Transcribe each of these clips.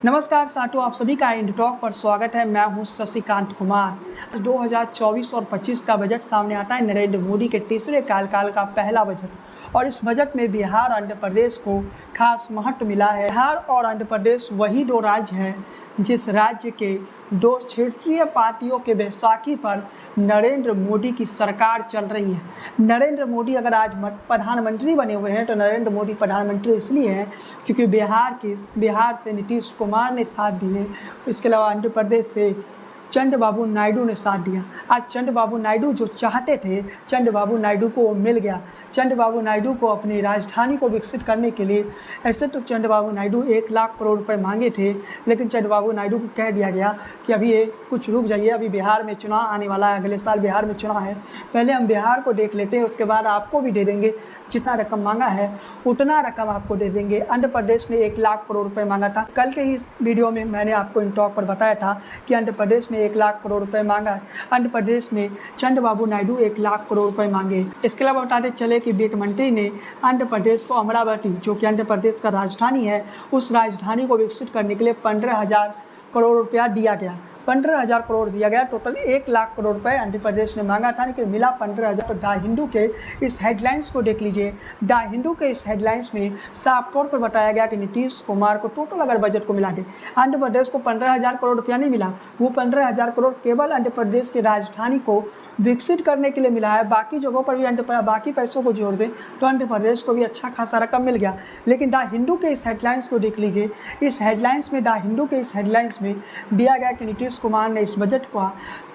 नमस्कार साथियों, आप सभी का इंड टॉक पर स्वागत है। मैं हूं शशिकांत कुमार। 2024 और 25 का बजट सामने आता है। नरेंद्र मोदी के तीसरे कार्यकाल का पहला बजट, और इस बजट में बिहार आंध्र प्रदेश को खास महत्व मिला है। बिहार और आंध्र प्रदेश वही दो राज्य हैं जिस राज्य के दो क्षेत्रीय पार्टियों के बैसाखी पर नरेंद्र मोदी की सरकार चल रही है। नरेंद्र मोदी अगर आज प्रधानमंत्री बने हुए हैं तो नरेंद्र मोदी प्रधानमंत्री इसलिए हैं क्योंकि बिहार से नीतीश कुमार ने साथ दिए। इसके अलावा आंध्र प्रदेश से चंद्रबाबू नायडू ने साथ दिया। आज चंद्रबाबू नायडू जो चाहते थे, चंद्रबाबू नायडू को वो मिल गया। चंद्रबाबू नायडू को अपनी राजधानी को विकसित करने के लिए, ऐसे तो चंद्रबाबू नायडू 1 लाख करोड़ रुपए मांगे थे, लेकिन चंद्रबाबू नायडू को कह दिया गया कि अभी ये कुछ रुक जाइए, अभी बिहार में चुनाव आने वाला है, अगले साल बिहार में चुनाव है, पहले हम बिहार को देख लेते हैं, उसके बाद आपको भी दे देंगे। जितना रकम मांगा है उतना रकम आपको दे देंगे। आंध्र प्रदेश ने 1 लाख करोड़ रुपए मांगा था। कल के ही इस वीडियो में मैंने आपको इन टॉक पर बताया था कि आंध्र प्रदेश ने 1 लाख करोड़ रुपए मांगा है। आंध्र प्रदेश में चंद्रबाबू नायडू 1 लाख करोड़ रुपए मांगे। इसके अलावा बताते चले कि वित्त मंत्री ने आंध्र प्रदेश को अमरावती, जो कि आंध्र प्रदेश का राजधानी है, उस राजधानी को विकसित करने के लिए 15,000 करोड़ रुपया दिया गया। 15,000 करोड़ दिया गया। टोटल 1 लाख करोड़ रुपए आंध्र प्रदेश ने मांगा था, लेकिन मिला 15,000। तो द हिंदू के इस हेडलाइंस को देख लीजिए। द हिंदू के इस हेडलाइंस में साफ तौर पर बताया गया कि नीतीश कुमार को टोटल अगर बजट को मिला दे, आंध्र प्रदेश को 15,000 करोड़ रुपया नहीं मिला। वो 15,000 करोड़ केवल आंध्र प्रदेश की राजधानी को विकसित करने के लिए मिला है। बाकी जगहों पर भी बाकी पैसों को जोड़ दें तो आंध्र प्रदेश को भी अच्छा खासा रकम मिल गया। लेकिन द हिंदू के इस हेडलाइंस को देख लीजिए। इस हेडलाइंस में, द हिंदू के इस हेडलाइंस में दिया गया कि नीतीश कुमार ने इस बजट को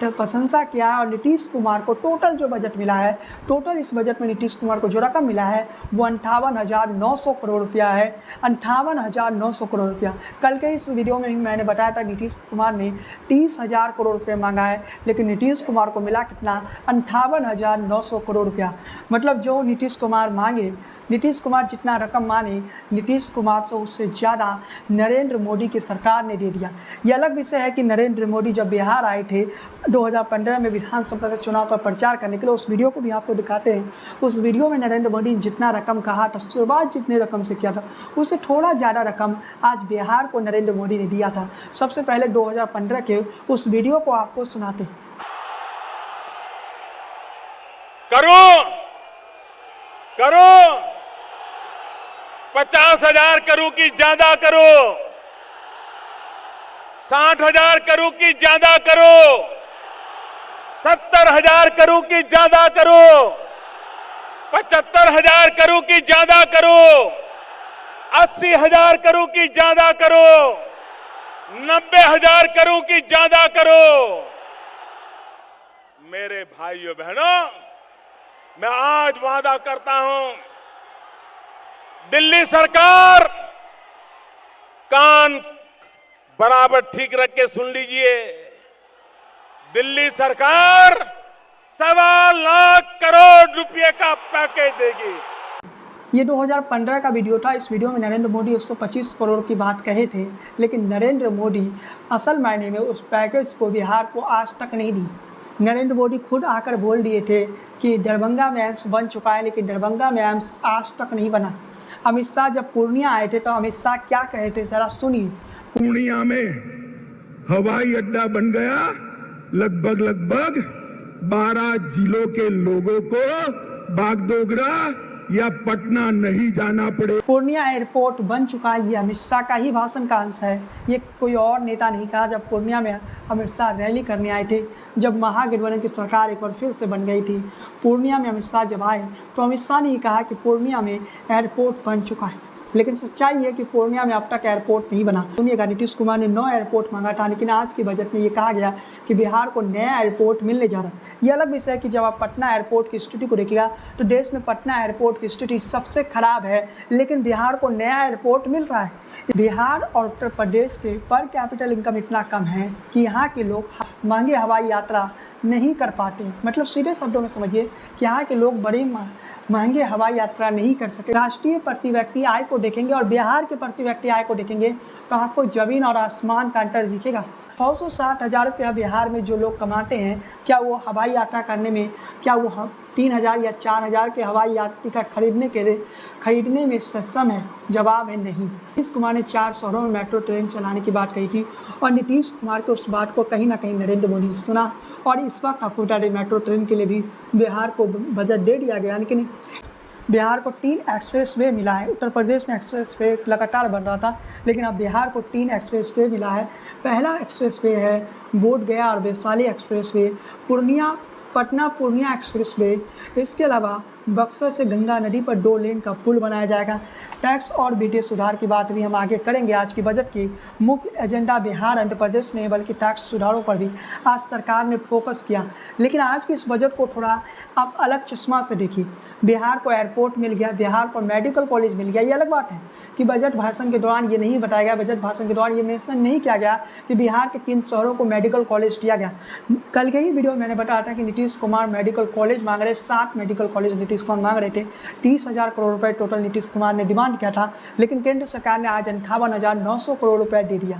प्रशंसा किया है, और नीतीश कुमार को टोटल जो बजट मिला है, टोटल इस बजट में नीतीश कुमार को जो रकम मिला है वो 58,900 करोड़ रुपया है। 58,900 करोड़ रुपया। कल के इस वीडियो में मैंने बताया था नीतीश कुमार ने 30,000 करोड़ रुपये मांगा है, लेकिन नीतीश कुमार को मिला कितना? 58,900 करोड़ रुपया। मतलब जो नीतीश कुमार मांगे, नीतीश कुमार जितना रकम माने, नीतीश कुमार से उससे ज़्यादा नरेंद्र मोदी की सरकार ने दे दिया। ये अलग विषय है कि नरेंद्र मोदी जब बिहार आए थे 2015 में विधानसभा के चुनाव पर प्रचार करने के लिए, उस वीडियो को भी आपको दिखाते हैं। उस वीडियो में नरेंद्र मोदी ने जितना रकम कहा था, शुरुआत जितने रकम से किया था, उससे थोड़ा ज़्यादा रकम आज बिहार को नरेंद्र मोदी ने दिया था। सबसे पहले 2015 के उस वीडियो को आपको सुनाते हैं। करो 50,000 करो कि ज्यादा करो, 60,000 करो कि ज्यादा करो, 70,000 करो कि ज्यादा करो, 75,000 करो कि ज्यादा करो, 80,000 करो कि ज्यादा करो, 90,000 करो कि ज्यादा करो। मेरे भाइयों बहनों, मैं आज वादा करता हूं, दिल्ली सरकार कान बराबर ठीक रख के सुन लीजिए। दिल्ली सरकार 1.25 लाख करोड़ रुपए का पैकेज देगी। ये 2015 का वीडियो था। इस वीडियो में नरेंद्र मोदी 125 करोड़ की बात कहे थे, लेकिन नरेंद्र मोदी असल मायने में उस पैकेज को बिहार को आज तक नहीं दी। नरेंद्र मोदी खुद आकर बोल दिए थे कि दरभंगा में एम्स बन चुका है, लेकिन दरभंगा में एम्स आज तक नहीं बना। अमित शाह जब पूर्णिया आए थे तो अमित शाह क्या कहे थे, जरा सुनिए। पूर्णिया में हवाई अड्डा बन गया, लगभग 12 जिलों के लोगों को बागडोगरा या पटना नहीं जाना पड़े। पूर्णिया एयरपोर्ट बन चुका है। ये अमित शाह का ही भाषण का अंश है, ये कोई और नेता नहीं कहा। जब पूर्णिया में अमित शाह रैली करने आए थे, जब महागठबंधन की सरकार एक बार फिर से बन गई थी, पूर्णिया में अमित शाह जब आए तो अमित शाह ने कहा कि पूर्णिया में एयरपोर्ट बन चुका है, लेकिन सच्चाई है कि पूर्णिया में अब तक एयरपोर्ट नहीं बना। सुनिएगा, नीतीश कुमार ने 9 एयरपोर्ट मांगा था, लेकिन आज के बजट में ये कहा गया कि बिहार को नया एयरपोर्ट मिलने जा रहा है। ये अलग विषय है कि जब आप पटना एयरपोर्ट की स्थिति को देखिएगा तो देश में पटना एयरपोर्ट की स्थिति सबसे खराब है, लेकिन बिहार को नया एयरपोर्ट मिल रहा है। बिहार और उत्तर प्रदेश के पर कैपिटल इनकम इतना कम है कि यहाँ के लोग महंगे हवाई यात्रा नहीं कर पाते। मतलब सीधे शब्दों में समझिए कि यहाँ के लोग बड़े महंगे हवाई यात्रा नहीं कर सके। राष्ट्रीय प्रति व्यक्ति आय को देखेंगे और बिहार के प्रति व्यक्ति आय को देखेंगे तो आपको जमीन और आसमान का अंतर दिखेगा। 160,000 रुपया बिहार में जो लोग कमाते हैं, क्या वो हवाई यात्रा करने में, क्या वो 3,000 या 4,000 के हवाई यात्रा टिकट खरीदने में सक्षम है? जवाब है नहीं। नीतीश कुमार ने 4 शहरों में मेट्रो ट्रेन चलाने की बात कही थी और नीतीश कुमार के उस बात को कहीं ना कहीं नरेंद्र मोदी ने सुना और इस वक्त आपको बता दें मेट्रो ट्रेन के लिए भी बिहार को बजट दे दिया गया, लेकिन बिहार को 3 एक्सप्रेस वे मिला है। उत्तर प्रदेश में एक्सप्रेस वे लगातार बन रहा था, लेकिन अब बिहार को 3 एक्सप्रेस वे मिला है। पहला एक्सप्रेस वे है बोधगया और Vaishali express way, Patna Purnia express way. इसके अलावा बक्सर से गंगा नदी पर 2 लेन का पुल बनाया जाएगा। टैक्स और वित्तीय सुधार की बात भी हम आगे करेंगे। आज की बजट की मुख्य एजेंडा बिहार आंध्र प्रदेश नहीं बल्कि टैक्स सुधारों पर भी आज सरकार ने फोकस किया। लेकिन आज की इस बजट को थोड़ा आप अलग चश्मा से देखिए। बिहार को एयरपोर्ट मिल गया, बिहार को मेडिकल कॉलेज मिल गया। ये अलग बात है कि बजट भाषण के दौरान ये नहीं बताया गया, बजट भाषण के दौरान ये मेंशन नहीं किया गया कि बिहार के 3 शहरों को मेडिकल कॉलेज दिया गया। कल के ही वीडियो में मैंने बताया था कि नीतीश कुमार मेडिकल कॉलेज मांग रहे, 7 मेडिकल कॉलेज नीतीश कुमार मांग रहे थे। 30,000 करोड़ रुपए टोटल नीतीश कुमार ने डिमांड किया था, लेकिन केंद्र सरकार ने आज 58,900 करोड़ रुपए दे दिया।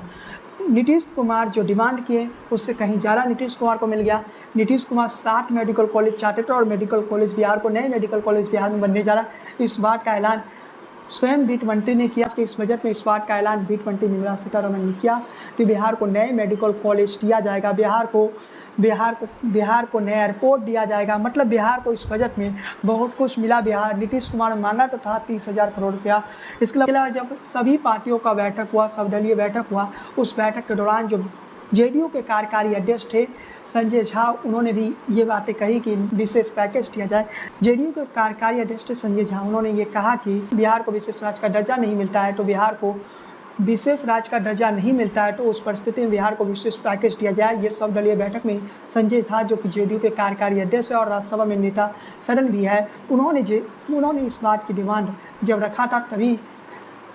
नीतीश कुमार जो डिमांड किए उससे कहीं ज़्यादा नीतीश कुमार को मिल गया। नीतीश कुमार 7 मेडिकल कॉलेज चाहते थे और मेडिकल कॉलेज बिहार को, नए मेडिकल कॉलेज बिहार में बनने जा रहा। इस बात का ऐलान स्वयं वित्त मंत्री ने किया कि इस बजट में इस बात का ऐलान वित्त मंत्री निर्मला सीतारमण ने किया कि बिहार को नए मेडिकल कॉलेज दिया जाएगा, बिहार को नया एयरपोर्ट दिया जाएगा। मतलब बिहार को इस बजट में बहुत कुछ मिला। बिहार नीतीश कुमार ने मांगा तो था 30,000 करोड़ रुपया। इसके अलावा जब सभी पार्टियों का बैठक हुआ, सर्वदलीय बैठक हुआ, उस बैठक के दौरान जो जेडीयू के कार्यकारी अध्यक्ष थे संजय झा, उन्होंने भी ये बातें कही कि विशेष पैकेज दिया जाए। जेडीयू के कार्यकारी अध्यक्ष थे संजय झा, उन्होंने ये कहा कि बिहार को विशेष राज्य का दर्जा नहीं मिलता है, तो बिहार को विशेष राज्य का दर्जा नहीं मिलता है तो उस परिस्थिति में बिहार को विशेष पैकेज दिया जाए। ये सर्वदलीय बैठक में संजय झा जो कि जेडीयू के कार्यकारी अध्यक्ष है और राज्यसभा में नेता सदन भी है, उन्होंने इस बात की डिमांड जब रखा था तभी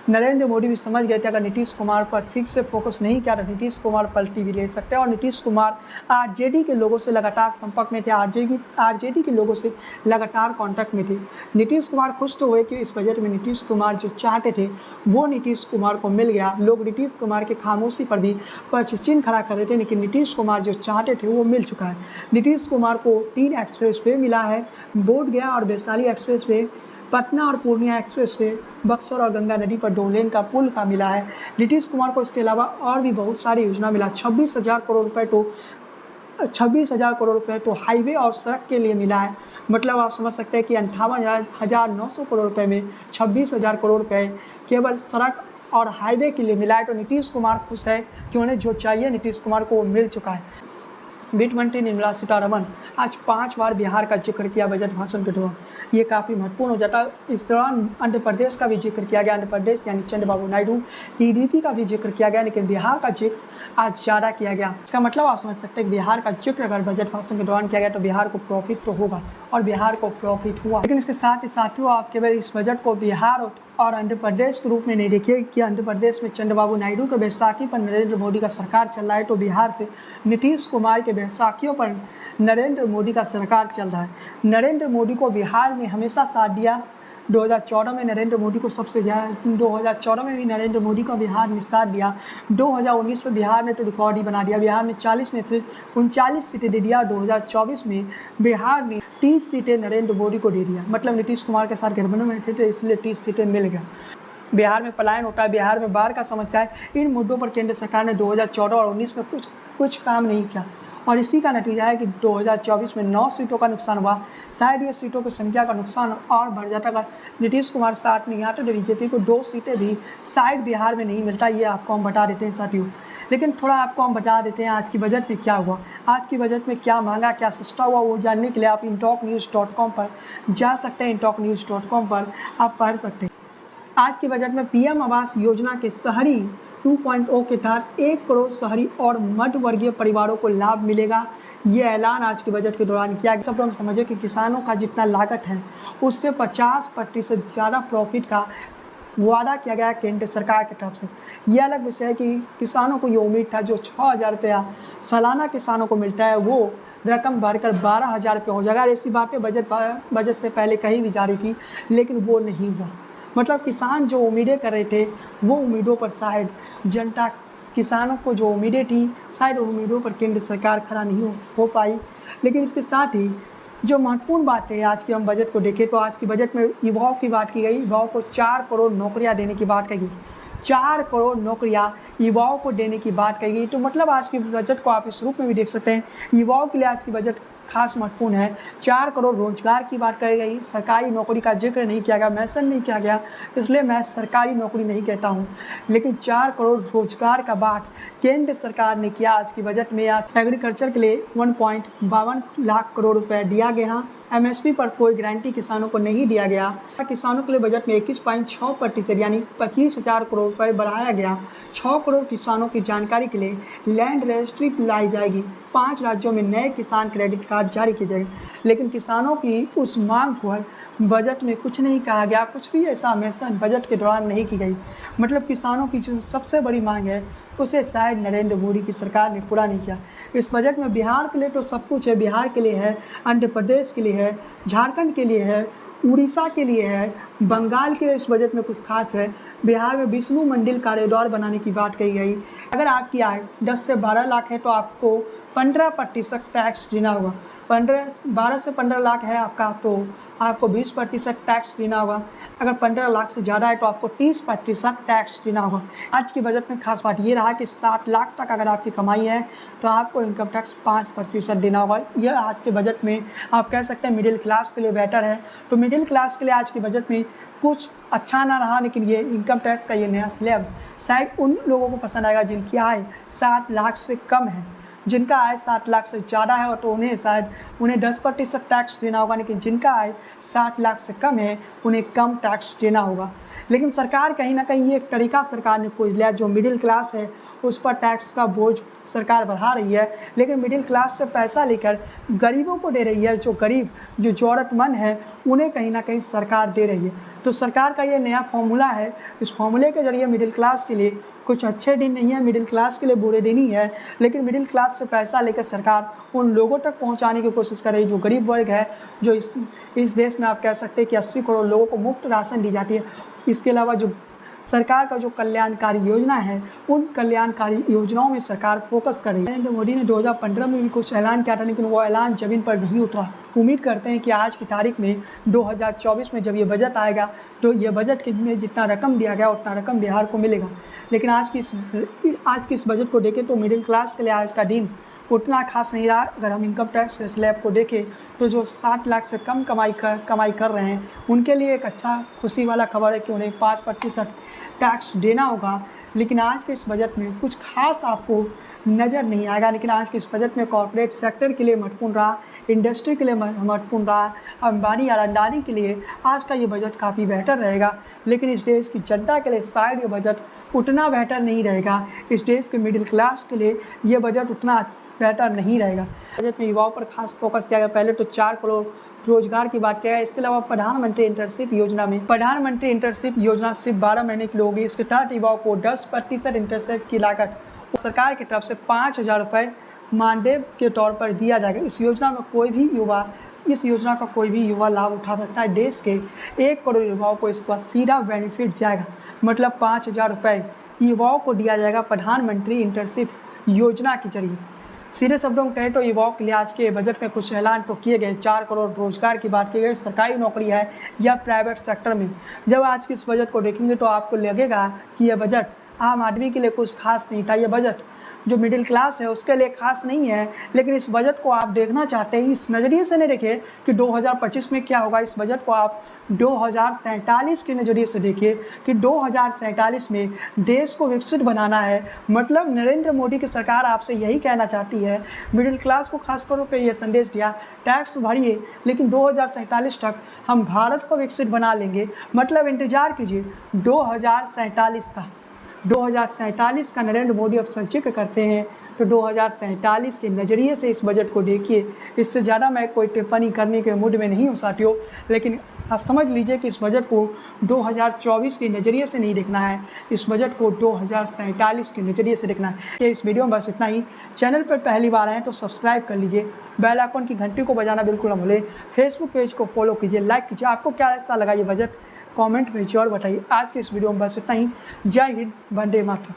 नरेंद्र मोदी भी समझ गए थे अगर नीतीश कुमार पर ठीक से फोकस नहीं किया तो नीतीश कुमार पलटी भी ले सकते हैं। और नीतीश कुमार आरजेडी के लोगों से लगातार संपर्क में थे, आरजेडी के लोगों से लगातार कांटेक्ट में थे। नीतीश कुमार खुश तो हुए कि इस बजट में नीतीश कुमार जो चाहते थे वो नीतीश कुमार को मिल गया। लोग नीतीश कुमार की खामोशी पर भी प्रश्न खड़ा कर रहे थे, लेकिन नीतीश कुमार जो चाहते थे वो मिल चुका है। नीतीश कुमार को 3 एक्सप्रेस वे मिला है, बोधगया और वैशाली एक्सप्रेस वे, पटना और पूर्णिया एक्सप्रेस वे, बक्सर और गंगा नदी पर 2 लेन का पुल का मिला है। नीतीश कुमार को इसके अलावा और भी बहुत सारी योजना मिला। 26,000 करोड़ रुपए तो हाईवे और सड़क के लिए मिला है। मतलब आप समझ सकते हैं कि 58,900 करोड़ रुपए में 26,000 करोड़ रुपए केवल सड़क और हाईवे के लिए मिला है। तो नीतीश कुमार खुश है कि उन्हें जो चाहिए नीतीश कुमार को वो मिल चुका है। वित्त मंत्री निर्मला सीतारमण आज 5 बार बिहार का जिक्र किया बजट भाषण के दौरान। ये काफ़ी महत्वपूर्ण हो जाता है। इस दौरान आंध्र प्रदेश का भी जिक्र किया गया, आंध्र प्रदेश यानी चंद्रबाबू नायडू, टीडीपी का भी जिक्र किया गया, लेकिन बिहार का जिक्र आज ज़्यादा किया गया। इसका मतलब आप समझ सकते हैं कि बिहार का जिक्र अगर बजट भाषण के दौरान किया गया तो बिहार को प्रॉफिट तो होगा और बिहार को प्रॉफिट हुआ। लेकिन इसके साथ ही साथियों आप केवल इस बजट को बिहार और आंध्र प्रदेश के रूप में नहीं देखिए कि आंध्र प्रदेश में चंद्रबाबू नायडू के बैसाखी पर नरेंद्र मोदी का सरकार चल रहा है, तो बिहार से नीतीश कुमार के बैसाखियों पर नरेंद्र मोदी का सरकार चल रहा है। नरेंद्र मोदी को बिहार में हमेशा साथ दिया। 2014 में नरेंद्र मोदी को सबसे ज़्यादा 2014 में भी नरेंद्र मोदी को बिहार में साथ दिया। 2019 में बिहार ने तो रिकॉर्ड ही बना दिया, बिहार में 40 में से 39 सीटें दे दिया। 2024 में बिहार ने 30 सीटें नरेंद्र मोदी को दे दिया। मतलब नीतीश कुमार के साथ गठबंधन में थे तो इसलिए 30 सीटें मिल गया। बिहार में पलायन होता है, बिहार में बाढ़ का समस्या है, इन मुद्दों पर केंद्र सरकार ने 2014 और 19 में कुछ काम नहीं किया और इसी का नतीजा है कि 2024 में 9 सीटों का नुकसान हुआ। शायद ये सीटों की संख्या का नुकसान और बढ़ जाता अगर नीतीश कुमार साथ नहीं आते तो बीजेपी को 2 सीटें भी शायद बिहार में नहीं मिलता। ये आपको हम बता देते हैं साथियों। लेकिन थोड़ा आपको हम बता देते हैं आज की बजट में क्या हुआ, आज की बजट में क्या मांगा, क्या सस्ता हुआ, वो जानने के लिए आप intoknews.com पर जा सकते हैं। intoknews.com पर आप पढ़ सकते हैं। आज के बजट में पीएम आवास योजना के शहरी 2.0 के तहत 1 करोड़ शहरी और मध्य वर्गीय परिवारों को लाभ मिलेगा। ये ऐलान आज के बजट के दौरान किया गया। सब हम समझे कि किसानों का जितना लागत है उससे 50% ज़्यादा प्रॉफिट का वादा किया गया केंद्र सरकार की तरफ से। ये अलग विषय है कि किसानों को ये उम्मीद था जो 6,000 रुपया सालाना किसानों को मिलता है वो रकम बढ़कर 12,000 रुपये हो जाएगा। ऐसी बातें बजट से पहले कही भी जा रही थी, लेकिन वो नहीं हुआ। मतलब किसान जो उम्मीदें कर रहे थे वो उम्मीदों पर शायद जनता किसानों को जो उम्मीदें थी शायद उन उम्मीदों पर केंद्र सरकार खरा नहीं हो पाई। लेकिन इसके साथ ही जो महत्वपूर्ण बात है, आज के हम बजट को देखें तो आज के बजट में युवाओं की बात की गई। युवाओं को 4 करोड़ नौकरियां देने की बात कही गई। 4 करोड़ नौकरियां युवाओं को देने की बात कही गई। तो मतलब आज के बजट को आप इस रूप में भी देख सकते हैं, युवाओं के लिए आज की बजट खास महत्वपूर्ण है। 4 करोड़ रोजगार की बात कही गई। सरकारी नौकरी का जिक्र नहीं किया गया, मेंशन नहीं किया गया, इसलिए मैं सरकारी नौकरी नहीं कहता हूं। लेकिन 4 करोड़ रोजगार का बात केंद्र सरकार ने किया आज के बजट में। एग्रीकल्चर के लिए 1.52 लाख करोड़ रुपए दिया गया। एमएसपी पर कोई गारंटी किसानों को नहीं दिया गया। किसानों के लिए बजट में 21.6% यानी 25,000 करोड़ रुपए बढ़ाया गया। 6 करोड़ किसानों की जानकारी के लिए लैंड रजिस्ट्री लाई जाएगी। 5 राज्यों में नए किसान क्रेडिट कार्ड जारी किए जाएंगे। लेकिन किसानों की उस मांग पर बजट में कुछ नहीं कहा गया, कुछ भी ऐसा मेंशन बजट के दौरान नहीं की गई। मतलब किसानों की जो सबसे बड़ी मांग है उसे शायद नरेंद्र मोदी की सरकार ने पूरा नहीं किया। इस बजट में बिहार के लिए तो सब कुछ है, बिहार के लिए है, आंध्र प्रदेश के लिए है, झारखंड के लिए है, उड़ीसा के लिए है, बंगाल के लिए इस बजट में कुछ खास है। बिहार में विष्णु मंदिर कॉरिडोर बनाने की बात कही गई। अगर आपकी आय 10 से 12 लाख है तो आपको 15% टैक्स देना होगा। 12 से 15 लाख है आपका तो आपको 20% टैक्स देना होगा। अगर 15 लाख से ज़्यादा है तो आपको 30% टैक्स देना होगा। आज के बजट में खास बात ये रहा कि 7 लाख तक अगर आपकी कमाई है तो आपको इनकम टैक्स 5% देना होगा। यह आज के बजट में आप कह सकते हैं मिडिल क्लास के लिए बेटर है। तो मिडिल क्लास के लिए आज के बजट में कुछ अच्छा ना रहा, लेकिन ये इनकम टैक्स का ये नया स्लैब शायद उन लोगों को पसंद आएगा जिनकी आय 7 लाख से कम है। जिनका आय 7 लाख से ज़्यादा है और तो उन्हें शायद 10% टैक्स देना होगा, लेकिन जिनका आय 7 लाख से कम है उन्हें कम टैक्स देना होगा। लेकिन सरकार कहीं ना कहीं ये एक तरीका सरकार ने खोज लिया, जो मिडिल क्लास है उस पर टैक्स का बोझ सरकार बढ़ा रही है, लेकिन मिडिल क्लास से पैसा लेकर गरीबों को दे रही है। जो गरीब जो ज़रूरतमंद है उन्हें कहीं ना कहीं सरकार दे रही है। तो सरकार का ये नया फॉर्मूला है। इस फॉर्मूले के जरिए मिडिल क्लास के लिए कुछ अच्छे दिन नहीं है, मिडिल क्लास के लिए बुरे दिन ही है, लेकिन मिडिल क्लास से पैसा लेकर सरकार उन लोगों तक पहुंचाने की कोशिश कर रही है जो गरीब वर्ग है। जो इस देश में आप कह सकते हैं कि 80 करोड़ लोगों को मुफ्त राशन दी जाती है। इसके अलावा जो सरकार का जो कल्याणकारी योजना है उन कल्याणकारी योजनाओं में सरकार फोकस कर रही है। नरेंद्र मोदी ने 2015 में भी कुछ ऐलान किया था, लेकिन वो ऐलान ज़मीन पर नहीं उतरा। उम्मीद करते हैं कि आज की तारीख में 2024 में जब ये बजट आएगा तो ये बजट में जितना रकम दिया गया उतना रकम बिहार को मिलेगा। लेकिन आज की इस बजट को देखें तो मिडिल क्लास के लिए आज का दिन उतना खास नहीं रहा। अगर हम इनकम टैक्स स्लैब को देखें तो जो 7 लाख से कम कमाई कर रहे हैं उनके लिए एक अच्छा खुशी वाला खबर है कि उन्हें 5% टैक्स देना होगा। लेकिन आज के इस बजट में कुछ खास आपको नज़र नहीं आएगा। लेकिन आज के इस बजट में कॉर्पोरेट सेक्टर के लिए महत्वपूर्ण रहा, इंडस्ट्री के लिए महत्वपूर्ण रहा, अंबानी और अडानी के लिए आज का ये बजट काफ़ी बेहतर रहेगा। लेकिन इस देश की जनता के लिए शायद ये बजट उतना बेहतर नहीं रहेगा। इस देश के मिडिल क्लास के लिए ये बजट उतना बेहतर नहीं रहेगा। बजट में युवाओं पर खास फोकस किया गया। पहले तो 4 करोड़ रोजगार की बात किया है। इसके अलावा प्रधानमंत्री इंटर्नशिप योजना में प्रधानमंत्री इंटर्नशिप योजना सिर्फ 12 महीने की होगी। इसके तहत युवाओं को 10% इंटर्नशिप की लागत सरकार की तरफ से 5,000 रुपये मानदेय के तौर पर दिया जाएगा। इस योजना का कोई भी युवा लाभ उठा सकता है। देश के 1 करोड़ युवाओं को इसका सीधा बेनिफिट जाएगा। मतलब 5,000 रुपये युवाओं को दिया जाएगा प्रधानमंत्री इंटर्नशिप योजना के जरिए। सीधे शब्दों में कहें तो युवाओं के लिए आज के बजट में कुछ ऐलान तो किए गए। 4 करोड़ रोजगार की बात की गई, सरकारी नौकरी है या प्राइवेट सेक्टर में। जब आज के इस बजट को देखेंगे तो आपको लगेगा कि यह बजट आम आदमी के लिए कुछ खास नहीं था। यह बजट जो मिडिल क्लास है उसके लिए खास नहीं है। लेकिन इस बजट को आप देखना चाहते हैं इस नज़रिए से नहीं देखिए कि 2025 में क्या होगा। इस बजट को आप 2047 के नज़रिए से देखिए कि 2047 में देश को विकसित बनाना है। मतलब नरेंद्र मोदी की सरकार आपसे यही कहना चाहती है, मिडिल क्लास को खास तौर पर यह संदेश दिया, टैक्स भरिए लेकिन 2047 तक हम भारत को विकसित बना लेंगे। मतलब इंतजार कीजिए 2047 का नरेंद्र मोदी अक्सर जिक्र करते हैं। तो 2047 के नज़रिए से इस बजट को देखिए। इससे ज़्यादा मैं कोई टिप्पणी करने के मूड में नहीं हूँ साथियों, लेकिन आप समझ लीजिए कि इस बजट को 2024 के नज़रिए से नहीं देखना है, इस बजट को 2047 के नज़रिए से देखना है। इस वीडियो में बस इतना ही। चैनल पर पहली बार आए तो सब्सक्राइब कर लीजिए, बेल आइकन की घंटी को बजाना बिल्कुल न भूलें, फेसबुक पेज को फॉलो कीजिए, लाइक कीजिए। आपको क्या ऐसा लगा ये बजट कमेंट में जरूर बताइए। आज के इस वीडियो में बस इतना ही। जय हिंद, वंदे मातरम।